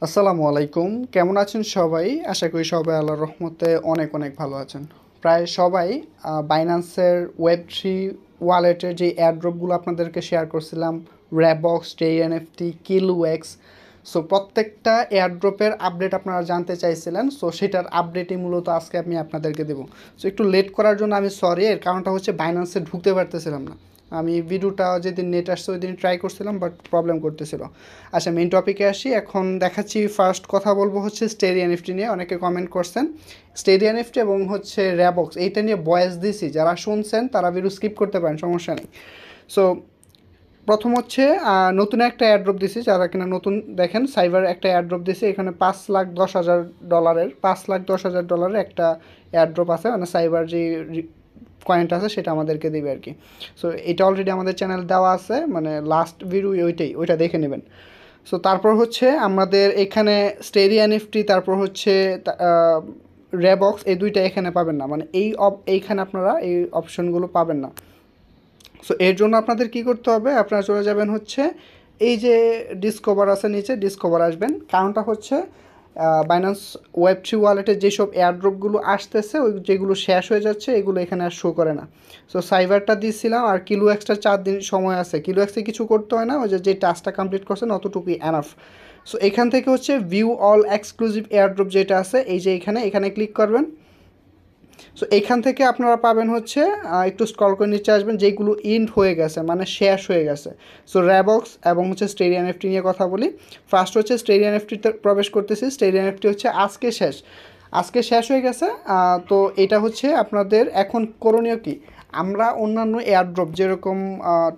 আসসালামু আলাইকুম, কেমন আছেন সবাই? আশা করি সবাই আল্লাহর রহমতে অনেক অনেক ভালো আছেন। প্রায় সবাই বাইন্যান্সের ওয়েব3 ওয়ালেটের যে এয়ারড্রপগুলো আপনাদেরকে শেয়ার করছিলাম, র্যাবক্স, টেএনএফটি, কিলওয়েক্স। সো প্রত্যেকটা এয়ারড্রপের আপডেট আপনারা জানতে চাইছিলেন, সো সেটার আপডেটই মূলত আজকে আমি আপনাদেরকে দেবো। সো একটু লেট করার জন্য আমি সরি, এর কারণটা হচ্ছে বাইন্যান্সে ঢুকতে পারতেছিলাম না। আমি ভিডিওটা যেদিন নেট আসছে ওই দিন ট্রাই করছিলাম, বাট প্রবলেম করতেছিল। আচ্ছা, মেইন টপিকে আসি। এখন দেখাচ্ছি, ফার্স্ট কথা বলবো হচ্ছে স্টেডি এনএফটি নিয়ে। অনেকে কমেন্ট করছেন স্টেডি এনএফটি এবং হচ্ছে র্যাবক্স, এইটা নিয়ে ভয়েস দিছি, যারা শুনছেন তারা ভিডিও স্কিপ করতে পারেন, সমস্যা নেই। সো প্রথম হচ্ছে নতুন একটা এয়ারড্রপ দিছি, যারা কিনা নতুন দেখেন, সাইবার একটা এয়ারড্রপ দিছি। এখানে $5,10,000 $5,10,000 একটা এয়ারড্রপ আছে, মানে সাইবার যে কয়েনটা আছে সেটা আমাদেরকে দেবে আর কি। সো এটা অলরেডি আমাদের চ্যানেল দেওয়া আছে, মানে লাস্ট ভিডিও ওইটা দেখে নেবেন। সো তারপর হচ্ছে আমাদের এখানে স্টেডি এনএফটি, তারপর হচ্ছে র্যাবক্স, এই দুইটা এখানে পাবেন না, মানে এইখানে আপনারা এই অপশনগুলো পাবেন না। সো এর জন্য আপনাদের কি করতে হবে, আপনারা চলে যাবেন হচ্ছে এই যে ডিসকভার আছে নিচে, ডিসকভার আসবেন। কারণটা হচ্ছে বাইন্যান্স ওয়েব3 ওয়ালেটে যেসব এয়ারড্রপগুলো আসতেছে, ওই যেগুলো শেষ হয়ে যাচ্ছে এগুলো এখানে আর শো করে না। সো সাইবারটা দিয়েছিলাম, আর কিলোএক্সটা 4 দিন সময় আছে। কিলোএক্সে কিছু করতে হয় না, ওই যে টাস্কটা কমপ্লিট করছেন অতটুকুই এনাফ। সো এখান থেকে হচ্ছে ভিউ অল এক্সক্লুসিভ এয়ারড্রপ যেটা আছে, এই যে এখানে ক্লিক করবেন। সো এইখান থেকে আপনারা পাবেন হচ্ছে একটু স্ক্রল করে নিচে আসবেন, যেগুলো ইন্ড হয়ে গেছে, মানে শেষ হয়ে গেছে। সো র্যাবক্স এবং হচ্ছে স্টেডি এনএফটি নিয়ে কথা বলি। ফার্স্ট হচ্ছে স্টেডি এনএফটিতে প্রবেশ করতেছি। স্টেডি এনএফটি হচ্ছে আজকে শেষ হয়ে গেছে। তো এটা হচ্ছে আপনাদের এখন করণীয় কি, আমরা অন্যান্য এয়ারড্রপ যেরকম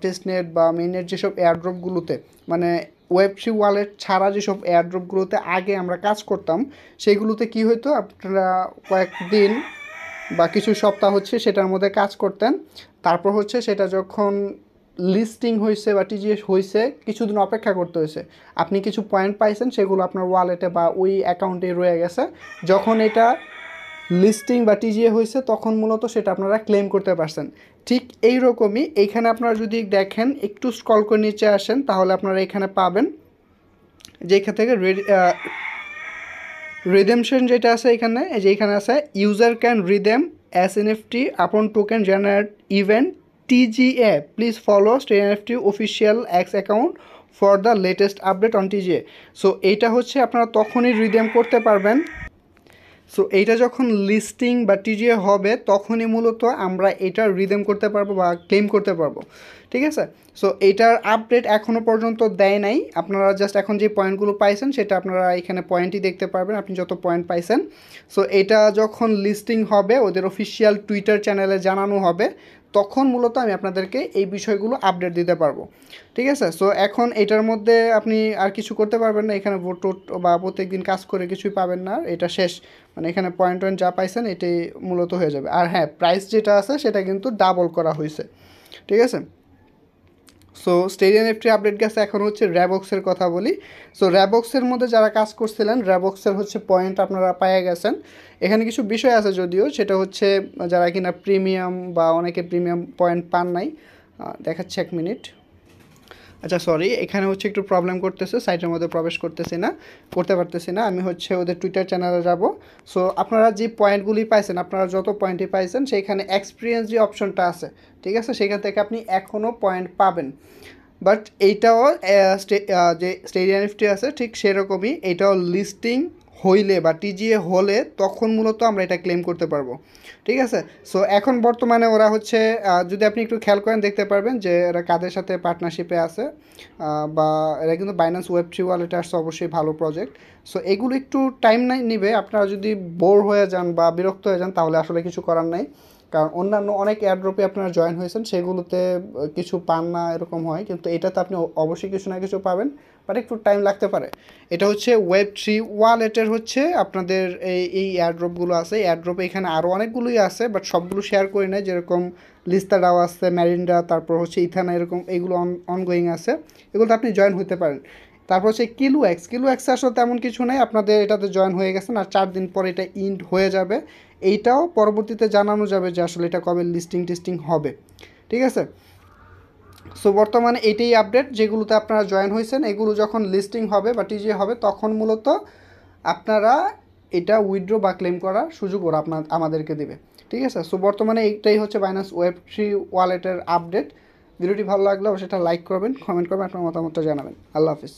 টেস্টনেট বা মেইনের যেসব এয়ারড্রপগুলোতে, মানে ওয়েব3 ওয়ালেট ছাড়া যেসব এয়ারড্রপগুলোতে আগে আমরা কাজ করতাম, সেইগুলোতে কি হতো, আপনারা কয়েকদিন বা কিছু সপ্তাহ হচ্ছে সেটার মধ্যে কাজ করতেন। তারপর হচ্ছে সেটা যখন লিস্টিং হয়েছে বা টিজিএস হয়েছে, কিছুদিন অপেক্ষা করতে হয়েছে। আপনি কিছু পয়েন্ট পাইছেন, সেগুলো আপনার ওয়ালেটে বা ওই অ্যাকাউন্টে রয়ে গেছে। যখন এটা লিস্টিং বা টিজিএ হয়েছে, তখন মূলত সেটা আপনারা ক্লেম করতে পারছেন। ঠিক এই রকমই এইখানে আপনারা যদি দেখেন, একটু স্ক্রল করে নিচে আসেন, তাহলে আপনারা এখানে পাবেন যেখান থেকে রিডেমশন যেটা আছে এখানে, এই যে এখানে আছে user can redeem as NFT upon token generate event TGE, please follow stay NFT official X account for the latest update on TGE. So এইটা হচ্ছে আপনারা তখনই রিডেম করতে পারবেন। সো এইটা যখন লিস্টিং বা টিজিএ হবে, তখনই মূলত আমরা এটা রিদেম করতে পারবো বা ক্লেম করতে পারবো। ঠিক আছে। সো এইটার আপডেট এখনও পর্যন্ত দেয় নাই। আপনারা জাস্ট এখন যে পয়েন্টগুলো পাইছেন সেটা আপনারা এখানে পয়েন্টই দেখতে পারবেন, আপনি যত পয়েন্ট পাইছেন। সো এটা যখন লিস্টিং হবে, ওদের অফিসিয়াল টুইটার চ্যানেলে জানানো হবে, তখন মূলত আমি আপনাদেরকে এই বিষয়গুলো আপডেট দিতে পারবো। ঠিক আছে। সো এখন এটার মধ্যে আপনি আর কিছু করতে পারবেন না, এখানে ভোট টোট বা প্রত্যেক দিন কাজ করে কিছুই পাবেন না, এটা শেষ। মানে এখানে পয়েন্ট যা পাইছেন এটাই মূলত হয়ে যাবে। আর হ্যাঁ, প্রাইস যেটা আছে সেটা কিন্তু ডাবল করা হয়েছে। ঠিক আছে। সো স্টেডি এনএফটি আপডেট গেছে। এখন হচ্ছে র্যাবক্সের কথা বলি। সো র্যাবক্সের মধ্যে যারা কাজ করছিলেন, র্যাবক্সের হচ্ছে পয়েন্ট আপনারা পেয়ে গেছেন। এখানে কিছু বিষয় আছে যদিও, সেটা হচ্ছে যারা কিনা প্রিমিয়াম বা অনেকে প্রিমিয়াম পয়েন্ট পান নাই, দেখাচ্ছে 1 মিনিট। আচ্ছা সরি, এখানে হচ্ছে একটু প্রবলেম করতেছে, সাইটের মধ্যে প্রবেশ করতে পারতেছি না। আমি হচ্ছে ওদের টুইটার চ্যানেলে যাব। সো আপনারা যে পয়েন্টগুলি পাইছেন, আপনারা যত পয়েন্টই পাইছেন, সেইখানে এক্সপিরিয়েন্স যে অপশনটা আছে, ঠিক আছে, সেখান থেকে আপনি এখনও পয়েন্ট পাবেন। বাট এইটাও যে স্টেডি এনএফটি আছে ঠিক সেরকমই, এটাও লিস্টিং হইলে বা টিজিএ হলে তখন মূলত আমরা এটা ক্লেম করতে পারবো। ঠিক আছে। সো এখন বর্তমানে ওরা হচ্ছে যদি আপনি একটু খেয়াল করেন দেখতে পারবেন যে এরা কাদের সাথে পার্টনারশিপে আছে, বা এরা কিন্তু বাইন্যান্স ওয়েব3 ওয়ালেটে আসছে, অবশ্যই ভালো প্রজেক্ট। সো এগুলো একটু টাইম নিবে। আপনারা যদি বোর হয়ে যান বা বিরক্ত হয়ে যান, তাহলে আসলে কিছু করার নাই। কারণ অন্যান্য অনেক এয়ারড্রপে আপনারা জয়েন হয়েছেন, সেগুলোতে কিছু পান না এরকম হয়, কিন্তু এটাতে আপনি অবশ্যই কিছু না কিছু পাবেন, বাট একটু টাইম লাগতে পারে। এটা হচ্ছে ওয়েব3 ওয়ালেটের হচ্ছে আপনাদের এই এয়ারড্রপগুলো আছে। এয়ারড্রপ এখানে আরও অনেকগুলোই আছে, বাট সবগুলো শেয়ার করি না, যেরকম লিস্তাডাও আছে, ম্যারিন্ডা, তারপর হচ্ছে ইথানা, এরকম এইগুলো অনগোয়িং আছে, এগুলোতে আপনি জয়েন হতে পারেন। তারপর হচ্ছে কিলোএক্স আসলে তেমন কিছু নেই, আপনাদের এটাতে জয়েন হয়ে গেছেন, আর 4 দিন পর এটা ইন্ড হয়ে যাবে। এইটাও পরবর্তীতে জানানো যাবে যে আসলে এটা কবে লিস্টিং টিস্টিং হবে। ঠিক আছে। সো বর্তমানে এটাই আপডেট, যেগুলোতে আপনারা জয়েন হয়েছেন এগুলো যখন লিস্টিং হবে বা টিজে হবে তখন মূলত আপনারা এটা উইথড্র বা ক্লেম করার সুযোগ ওরা আমাদেরকে দেবে। ঠিক আছে, সো বর্তমানে এইটাই হচ্ছে বাইন্যান্স ওয়েব3 ওয়ালেটের আপডেট। ভিডিওটি ভালো লাগলে অবশ্যই এটা লাইক করবেন, কমেন্ট করবেন, আপনার মতামতটা জানাবেন। আল্লাহ হাফিজ।